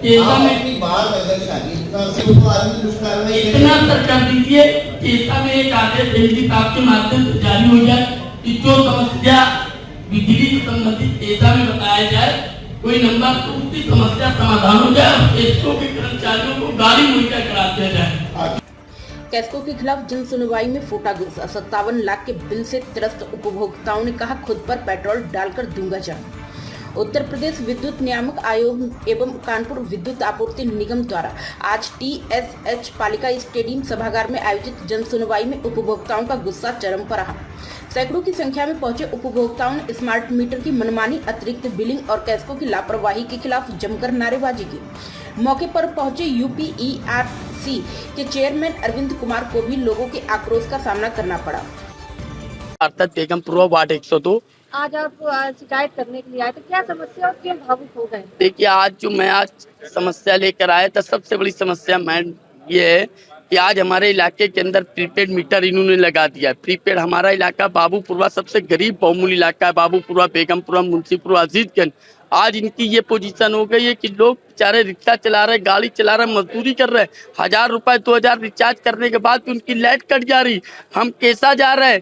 केसा में इतना तक कर दीजिए, केसा में एक आदेश एसडीएम साहब के माध्यम से जारी हो जाए कि जो समस्या बिजली से संबंधित केसा में बताया जाए, कोई नंबर तो उसकी समस्या समाधान हो जाए और केसों के कर्मचारियों को गाड़ी मुहैया करा दिया जाए। कैस्को के खिलाफ जन सुनवाई में फूटा गुस्सा। 57 लाख के बिल से त्रस्त उपभोक्ताओं ने कहा, खुद पर पेट्रोल डालकर दूंगा जान। उत्तर प्रदेश विद्युत नियामक आयोग एवं कानपुर विद्युत आपूर्ति निगम द्वारा आज टीएसएच पालिका स्टेडियम सभागार में आयोजित जन सुनवाई में उपभोक्ताओं का गुस्सा चरम पर रहा। सैकड़ों की संख्या में पहुंचे उपभोक्ताओं ने स्मार्ट मीटर की मनमानी, अतिरिक्त बिलिंग और कैस्को की लापरवाही के खिलाफ जमकर नारेबाजी की। मौके पर पहुंचे यूपीईआरसी के चेयरमैन अरविंद कुमार को भी लोगों के आक्रोश का सामना करना पड़ा। बेगमपुरा वार्ड 102। आज आप शिकायत करने के लिए आए, तो क्या समस्या और क्यों भावुक हो गए? देखिए, आज समस्या लेकर आया था, सबसे बड़ी समस्या ये है कि आज हमारे इलाके के अंदर प्रीपेड मीटर इन्होंने लगा दिया। प्रीपेड हमारा इलाका बाबूपुरा सबसे गरीब बहुमूल्य इलाका है। बाबूपुरा, बेगमपुरा, मुंशीपुरा, अजीजगंज। आज इनकी ये पोजीशन हो गई है कि लोग बेचारे रिक्शा चला रहे, गाड़ी चला रहे, मजदूरी कर रहे, 1000 रुपए 2000 रिचार्ज करने के बाद भी उनकी लाइट कट जा रही। हम केसा जा रहे हैं,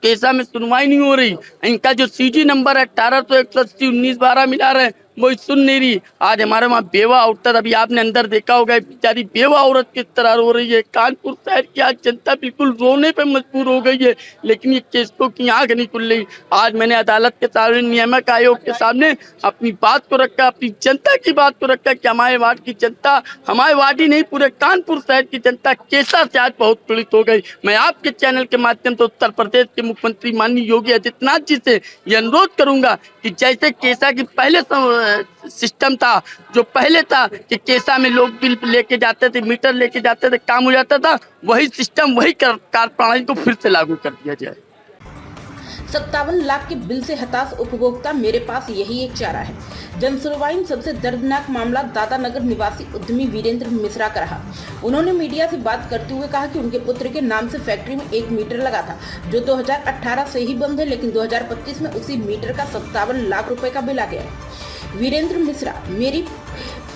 केसा में सुनवाई नहीं हो रही। इनका जो सीजी नंबर है 18 तो 180 19 12 मिला रहे, वो सुन नहीं रही। आज हमारे वहाँ बेवा औरत, अभी आपने अंदर देखा होगा, बेचारी बेवा औरत किस तरह रो रही है। कानपुर शहर की आज जनता बिल्कुल रोने पे मजबूर हो गई है, लेकिन ये केसों की आंख नहीं खुल रही। आज मैंने अदालत के सामने, नियामक आयोग के सामने अपनी बात को रखा, अपनी जनता की बात को रखा कि हमारे वार्ड की जनता, हमारे वार्ड ही नहीं पूरे कानपुर शहर की जनता केसा से आज बहुत पीड़ित हो गई। मैं आपके चैनल के माध्यम से उत्तर प्रदेश के मुख्यमंत्री माननीय योगी आदित्यनाथ जी से ये अनुरोध करूंगा कि जैसे केसा की पहले सिस्टम था, जो पहले था कि केसा में लोग बिल लेके जाते थे, मीटर लेके जाते थे, काम हो जाता था, वही सिस्टम, वही कार्य प्रणाली को फिर से लागू कर दिया जाए। 57 लाख के बिल से हताश उपभोक्ता, मेरे पास यही एक चारा है। जन सुनवाई में सबसे दर्दनाक मामला दादानगर निवासी उद्यमी वीरेंद्र मिश्रा का रहा। उन्होंने मीडिया से बात करते हुए कहा कि उनके पुत्र के नाम से फैक्ट्री में एक मीटर लगा था, जो 2018 से ही बंद है, लेकिन 2025 में उसी मीटर का 57 लाख रुपए का बिल आ गया है। वीरेंद्र मिश्रा, मेरी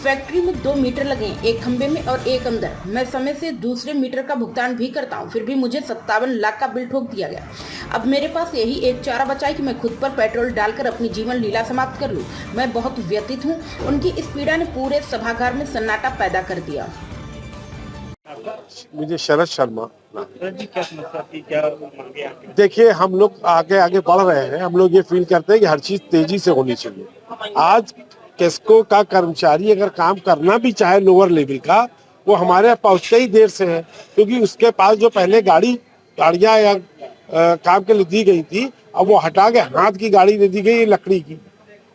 फैक्ट्री में 2 मीटर लगे हैं, एक खंबे में और एक अंदर। मैं समय से दूसरे मीटर का भुगतान भी करता हूं, फिर भी मुझे 57 लाख का बिल ठोक दिया गया। अब मेरे पास यही एक चारा बचा है कि मैं खुद पर पेट्रोल डालकर अपनी जीवन लीला समाप्त कर लूं। मैं बहुत व्यथित हूं। उनकी इस पीड़ा ने पूरे सभागार में सन्नाटा पैदा कर दिया। मुझे शरद शर्मा। जी, क्या समस्या थी, क्या मांगे आपकी? देखिए, हम लोग आगे आगे बढ़ रहे हैं। हम लोग ये फील करते हैं कि हर चीज तेजी से होनी चाहिए। आज केस्को का कर्मचारी अगर काम करना भी चाहे लोअर लेवल का, वो हमारे यहाँ पहुंचते ही देर से है, क्योंकि उसके पास जो पहले गाड़ियां या काम के लिए दी गई थी, अब वो हटा के हाथ की गाड़ी दे दी गई है लकड़ी की।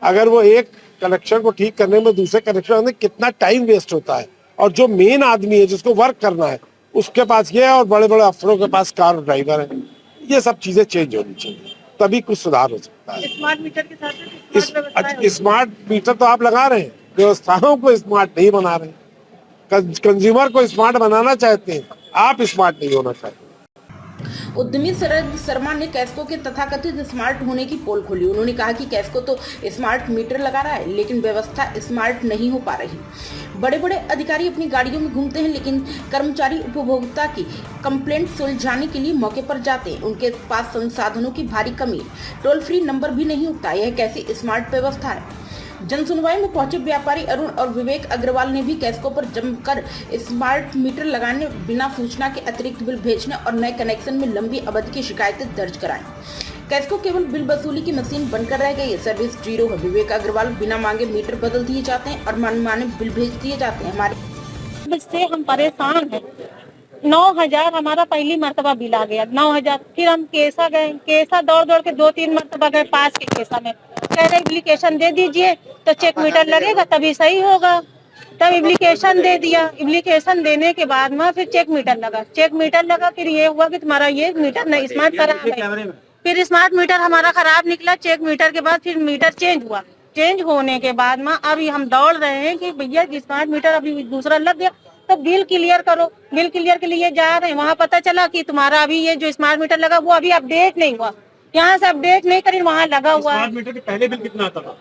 अगर वो एक कनेक्शन को ठीक करने में दूसरे कनेक्शन में कितना टाइम वेस्ट होता है, और जो मेन आदमी है जिसको वर्क करना है उसके पास ये है, और बड़े बड़े अफसरों के पास कार ड्राइवर है। ये सब चीजें चेंज होनी चाहिए, तभी कुछ सुधार हो सकता है। स्मार्ट मीटर के साथ स्मार्ट मीटर तो आप लगा रहे हैं, व्यवस्थाओं को स्मार्ट नहीं बना रहे। कंज्यूमर को स्मार्ट बनाना चाहते हैं, आप स्मार्ट नहीं होना चाहते। उद्यमी शरद शर्मा ने कैस्को के तथाकथित स्मार्ट होने की पोल खोली। उन्होंने कहा कि कैस्को तो स्मार्ट मीटर लगा रहा है, लेकिन व्यवस्था स्मार्ट नहीं हो पा रही। बड़े बड़े अधिकारी अपनी गाड़ियों में घूमते हैं, लेकिन कर्मचारी उपभोक्ता की कंप्लेंट सुलझाने के लिए मौके पर जाते हैं। उनके पास संसाधनों की भारी कमी, टोल फ्री नंबर भी नहीं होता। यह कैसी स्मार्ट व्यवस्था है? जन सुनवाई में पहुंचे व्यापारी अरुण और विवेक अग्रवाल ने भी कैस्को पर जमकर स्मार्ट मीटर लगाने, बिना सूचना के अतिरिक्त बिल भेजने और नए कनेक्शन में लंबी अवधि की शिकायतें दर्ज कराई। कैस्को केवल बिल वसूली की मशीन बनकर रह गई है, सर्विस जीरो है। विवेक अग्रवाल, बिना मांगे मीटर बदल दिए जाते हैं और मनमाने बिल भेज दिए जाते हैं। हमारे इससे हम परेशान हैं। 9000 हमारा पहली मर्तबा बिल आ गया, 9000। फिर हम केसा गए, केसा दौड़ दौड़ के 2-3 मर्तबा गए पास के केसा में। कह रहे एप्लीकेशन दे दीजिए तो चेक मीटर लगेगा तभी सही होगा। तब एप्लीकेशन दे दिया। एप्लीकेशन देने के बाद में फिर चेक मीटर लगा। फिर ये हुआ कि तुम्हारा ये मीटर नहीं स्मार्ट खराब है। फिर स्मार्ट मीटर हमारा खराब निकला। चेक मीटर के बाद फिर मीटर चेंज हुआ। चेंज होने के बाद में अभी हम दौड़ रहे हैं कि भैया स्मार्ट मीटर अभी दूसरा लग गया तो बिल क्लियर करो। बिल क्लियर के लिए जा रहे हैं, वहाँ पता चला कि तुम्हारा अभी ये जो स्मार्ट मीटर लगा वो अभी अपडेट नहीं हुआ। यहाँ से अपडेट नहीं करी, वहाँ लगा हुआ है। स्मार्ट मीटर के पहले बिल कितना आता था?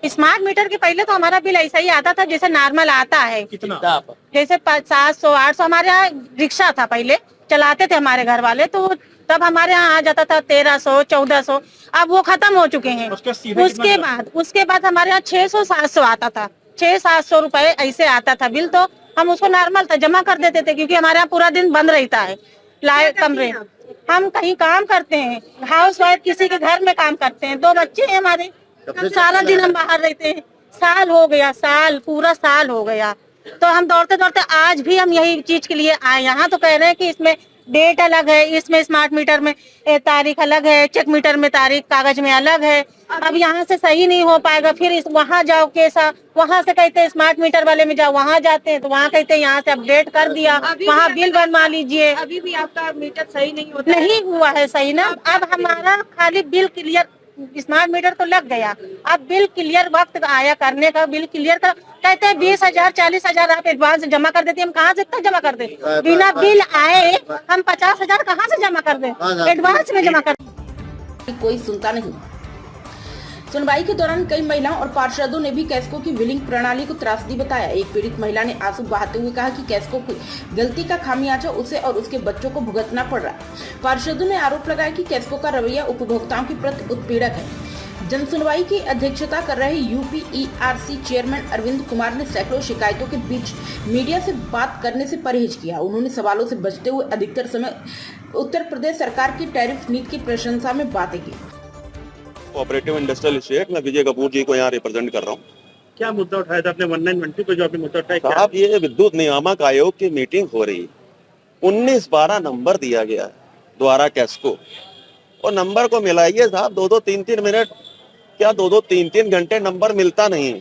स्मार्ट मीटर के पहले तो हमारा बिल ऐसा ही आता था जैसे नॉर्मल आता है, कितना? जैसे 700 800। हमारे यहाँ रिक्शा था, पहले चलाते थे हमारे घर वाले, तो तब हमारे यहाँ आ जाता था 1300 1400। अब वो खत्म हो चुके हैं। उसके बाद हमारे यहाँ 600 700 आता था, 600-700 रुपए ऐसे आता था बिल। तो हम उसको नॉर्मल था जमा कर देते थे, क्योंकि हमारे यहाँ पूरा दिन बंद रहता है लाइट कमरे। हम कहीं काम करते हैं, हाउस वाइफ किसी के घर में काम करते हैं, 2 बच्चे हैं हमारे, सारा दिन हम बाहर रहते हैं। साल हो गया, पूरा साल हो गया। तो हम दौड़ते दौड़ते आज भी हम यही चीज के लिए आए। यहाँ तो कह रहे हैं कि इसमें डेट अलग है, इसमें स्मार्ट मीटर में तारीख अलग है, चेक मीटर में तारीख कागज में अलग है। अब यहाँ से सही नहीं हो पाएगा, फिर वहाँ जाओ कैसा, वहाँ से कहते हैं स्मार्ट मीटर वाले में जाओ, वहाँ जाते हैं तो वहाँ कहते हैं यहाँ से अपडेट कर दिया, वहाँ बिल बनवा लीजिए। अभी भी आपका मीटर सही नहीं होता, नहीं हुआ है सही ना। अब हमारा खाली बिल क्लियर, स्मार्ट मीटर तो लग गया, अब बिल क्लियर वक्त आया करने का, बिल क्लियर का कहते हैं 20,000 40,000 आप एडवांस जमा कर देते हैं। हम कहाँ से इतना जमा कर दें? बिना बिल आए हम 50,000 कहाँ से जमा कर दें? एडवांस में जमा कर। कोई सुनता नहीं। सुनवाई के दौरान कई महिलाओं और पार्षदों ने भी कैस्को की बिलिंग प्रणाली को त्रासदी बताया। एक पीड़ित महिला ने आंसू बहाते हुए कहा कि कैस्को की गलती का खामियाजा उसे और उसके बच्चों को भुगतना पड़ रहा है। पार्षदों ने आरोप लगाया कि कैस्को का रवैया उपभोक्ताओं के प्रति उत्पीड़क है। जन सुनवाई की अध्यक्षता कर रहे यूपीईआरसी चेयरमैन अरविंद कुमार ने सैकड़ों शिकायतों के बीच मीडिया से बात करने से परहेज किया। उन्होंने सवालों से बचते हुए अधिकतर समय उत्तर प्रदेश सरकार की टैरिफ नीति की प्रशंसा में बातें की। कोऑपरेटिव इंडस्ट्रियल एस्टेट, मैं विजय कपूर जी को यहाँ रिप्रेजेंट कर रहा हूँ। क्या मुद्दा उठाया था आपने 1912 पे जो आपने मुद्दा उठाया? साहब, ये विद्युत नियामक आयोग की मीटिंग हो रही, 19-12 नंबर दिया गया है द्वारा कैस्को, और नंबर को मिलाइए साहब 2-2 3-3 मिनट, क्या 2-2 3-3 घंटे नंबर मिलता नहीं।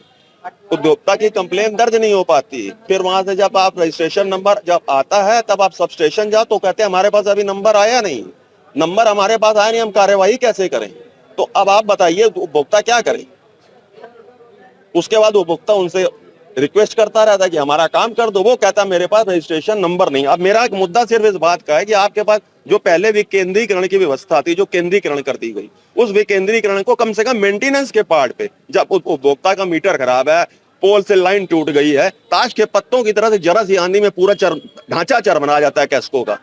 उपभोक्ता की कंप्लेन दर्ज नहीं हो पाती। फिर वहां से जब आप रजिस्ट्रेशन नंबर जब आता है तब आप सब स्टेशन जाओ तो कहते हैं हमारे पास अभी नंबर आया नहीं। नंबर हमारे पास आया नहीं, हम कार्यवाही कैसे करें? तो अब आप बताइए उपभोक्ता क्या करे? उसके बाद उपभोक्ता उनसे रिक्वेस्ट करता रहता है कि हमारा काम कर दो, वो कहता है मेरे पास रजिस्ट्रेशन नंबर नहीं। अब मेरा एक मुद्दा सिर्फ इस बात का है कि आपके पास जो पहले विकेंद्रीकरण की व्यवस्था थी, जो केंद्रीकरण कर दी गई, उस विकेंद्रीकरण को कम से कम मेंटेनेंस के पार्ट पे, जब उपभोक्ता का मीटर खराब है, पोल से लाइन टूट गई है, ताश के पत्तों की तरह से जरा सी आंधी में पूरा ढांचा चरमरा जाता है कैस्को का,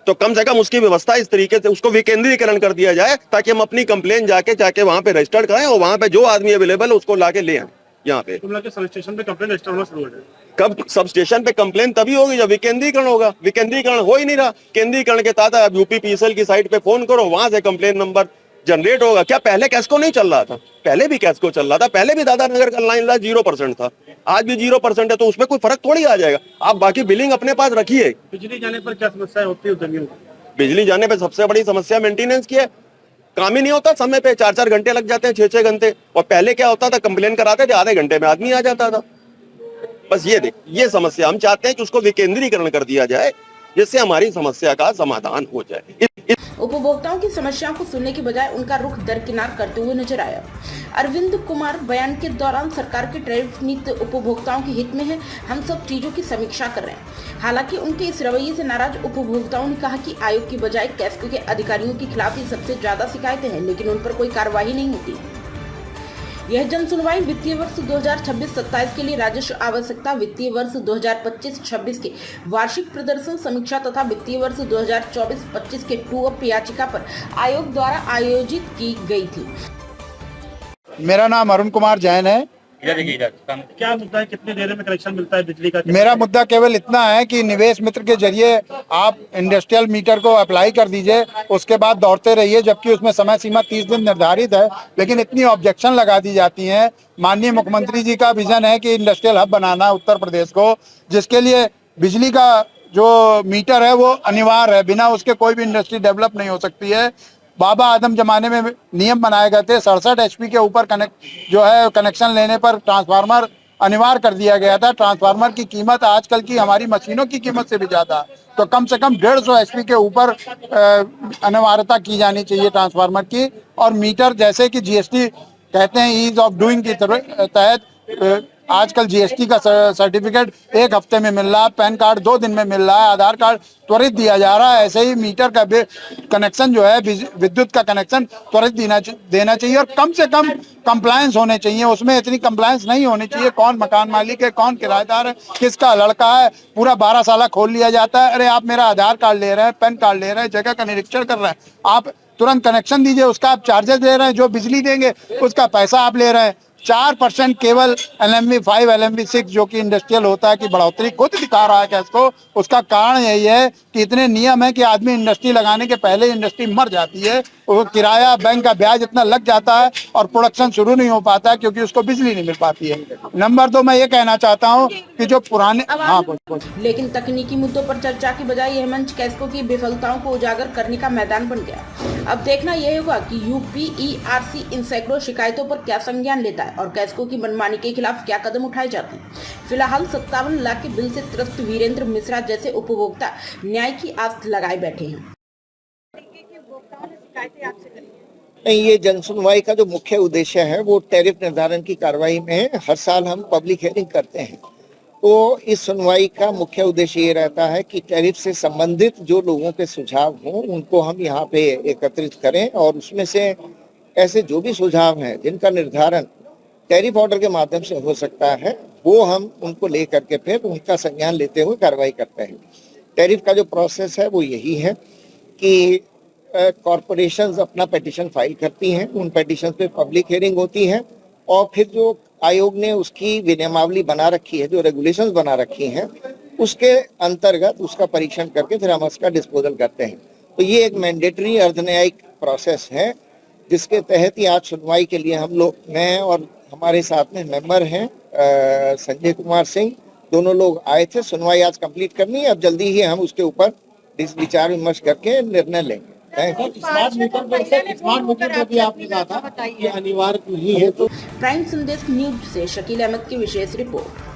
तो कम से कम उसकी व्यवस्था इस तरीके से उसको विकेंद्रीकरण कर दिया जाए ताकि हम अपनी कंप्लेन जाके वहां पे रजिस्टर्ड कराएं और वहां पे जो आदमी अवेलेबल है उसको लाके ले आए। यहाँ पे सब स्टेशन पे कंप्लेन रजिस्टर होना शुरू हो जाए। कब सब स्टेशन पे कंप्लेन तभी होगी जब विकेंद्रीकरण होगा। विकेंद्रीकरण हो ही नहीं रहा। केंद्रीकरण के तहत अब यूपीपीएसएल की साइट पे फोन करो, वहां से कंप्लेन नंबर जनरेट होगा। क्या पहले कैस्को नहीं चल रहा था? पहले भी कैस्को चल रहा था, पहले भी दादा नगर का लाइन 0% था, आज भी 0% है, तो उसमें कोई फर्क थोड़ी आ जाएगा। आप बाकी बिलिंग अपने पास रखिए। बिजली जाने पर क्या समस्या होती है उद्यमियों को? बिजली जाने पे सबसे बड़ी समस्या मेंटेनेंस की है। काम ही नहीं होता समय पे, 4-4 घंटे लग जाते हैं, 6-6 घंटे। और पहले क्या होता था, कंप्लेन कराते थे, आधे घंटे में आदमी आ जाता था। बस ये समस्या हम चाहते हैं कि उसको विकेंद्रीकरण कर दिया जाए जिससे हमारी समस्या का समाधान हो जाए। उपभोक्ताओं की समस्याओं को सुनने के बजाय उनका रुख दरकिनार करते हुए नजर आया। अरविंद कुमार बयान के दौरान सरकार की टैरिफ नीति उपभोक्ताओं के हित में है, हम सब चीजों की समीक्षा कर रहे हैं। हालांकि उनके इस रवैये से नाराज उपभोक्ताओं ने कहा कि आयोग की बजाय कैस्को के अधिकारियों के खिलाफ ही सबसे ज्यादा शिकायतें हैं, लेकिन उन पर कोई कार्रवाई नहीं होती। यह जन सुनवाई वित्तीय वर्ष 2026-27 के लिए राजस्व आवश्यकता, वित्तीय वर्ष 2025-26 के वार्षिक प्रदर्शन समीक्षा तथा वित्तीय वर्ष 2024-25 के ट्रू अप याचिका पर आयोग द्वारा आयोजित की गई थी। मेरा नाम अरुण कुमार जैन है। क्या मुद्दा है, कितनी देर में कनेक्शन मिलता है बिजली का? मेरा मुद्दा केवल इतना है कि निवेश मित्र के जरिए आप इंडस्ट्रियल मीटर को अप्लाई कर दीजिए, उसके बाद दौड़ते रहिए, जबकि उसमें समय सीमा 30 दिन निर्धारित है, लेकिन इतनी ऑब्जेक्शन लगा दी जाती हैं। माननीय मुख्यमंत्री जी का विजन है कि इंडस्ट्रियल हब बनाना उत्तर प्रदेश को, जिसके लिए बिजली का जो मीटर है वो अनिवार्य है, बिना उसके कोई भी इंडस्ट्री डेवलप नहीं हो सकती है। बाबा आदम जमाने में नियम बनाए गए थे, 67 HP के ऊपर कनेक्शन लेने पर ट्रांसफार्मर अनिवार्य कर दिया गया था। ट्रांसफार्मर की कीमत आजकल की हमारी मशीनों की कीमत से भी ज्यादा, तो कम से कम 150 HP के ऊपर अनिवार्यता की जानी चाहिए ट्रांसफार्मर की। और मीटर जैसे कि GST कहते हैं ईज ऑफ डूइंग के तहत आजकल जीएसटी का सर्टिफिकेट 1 हफ्ते में मिल रहा है, पैन कार्ड 2 दिन में मिल रहा है, आधार कार्ड त्वरित दिया जा रहा है। ऐसे ही मीटर का कनेक्शन जो है, विद्युत का कनेक्शन त्वरित देना चाहिए और कम से कम कंप्लायंस होने चाहिए। उसमें इतनी कंप्लायंस नहीं होनी चाहिए, कौन मकान मालिक है, कौन किराएदार है, किसका लड़का है, पूरा 12 साल खोल लिया जाता है। अरे आप मेरा आधार कार्ड ले रहे हैं, पैन कार्ड ले रहे हैं, जगह का निरीक्षण कर रहे हैं, आप तुरंत कनेक्शन दीजिए, उसका आप चार्जेस दे रहे हैं, जो बिजली देंगे उसका पैसा आप ले रहे हैं। 4% केवल LMV 5 LMV 6 जो कि इंडस्ट्रियल होता है कि बढ़ोतरी खुद दिखा रहा है कैस्को। उसका कारण यही है कि इतने नियम है कि आदमी इंडस्ट्री लगाने के पहले इंडस्ट्री मर जाती है, वो किराया बैंक का ब्याज इतना लग जाता है और प्रोडक्शन शुरू नहीं हो पाता है क्योंकि उसको बिजली नहीं मिल पाती है। नंबर 2 मैं ये कहना चाहता हूँ कि जो पुराने लेकिन तकनीकी मुद्दों पर चर्चा की बजाय यह मंच कैस्को की विफलताओं को उजागर करने का मैदान बन गया। अब देखना यह होगा कि UPERC इन सैकड़ों शिकायतों पर क्या संज्ञान लेता है और कैस्को की मनमानी के खिलाफ क्या कदम उठाए जाते हैं। फिलहाल 57 लाख के बिल से त्रस्त वीरेंद्र मिश्रा जैसे उपभोक्ता न्याय की आस लगाए बैठे हैं। नहीं, ये जन सुनवाई का जो मुख्य उद्देश्य है वो टैरिफ निर्धारण की कार्रवाई में है। हर साल हम पब्लिक हियरिंग करते हैं, तो इस सुनवाई का मुख्य उद्देश्य ये रहता है कि टैरिफ से संबंधित जो लोगों के सुझाव हों उनको हम यहाँ पे एकत्रित करें और उसमें से ऐसे जो भी सुझाव हैं जिनका निर्धारण टैरिफ ऑर्डर के माध्यम से हो सकता है, वो हम उनको ले करके फिर उनका संज्ञान लेते हुए कार्रवाई करते हैं। टैरिफ का जो प्रोसेस है वो यही है कि कॉरपोरेशंस अपना पिटीशन फाइल करती हैं, उन पिटीशन पे पब्लिक हियरिंग होती है और फिर जो आयोग ने उसकी विनियमावली बना रखी है, जो रेगुलेशंस बना रखी हैं, उसके अंतर्गत उसका परीक्षण करके फिर हम उसका डिस्पोजल करते हैं। तो ये एक मैंडेटरी अर्धन्यायिक प्रोसेस है जिसके तहत ही आज सुनवाई के लिए हम लोग, मैं और हमारे साथ में मेंबर हैं संजय कुमार सिंह, दोनों लोग आए थे। सुनवाई आज कंप्लीट करनी है, अब जल्दी ही हम उसके ऊपर विचार विमर्श करके निर्णय लेंगे। स्मार्ट मीटर पर भी आपने कहा था कि अनिवार्य नहीं है। तो प्राइम संदेश न्यूज से शकील अहमद की विशेष रिपोर्ट।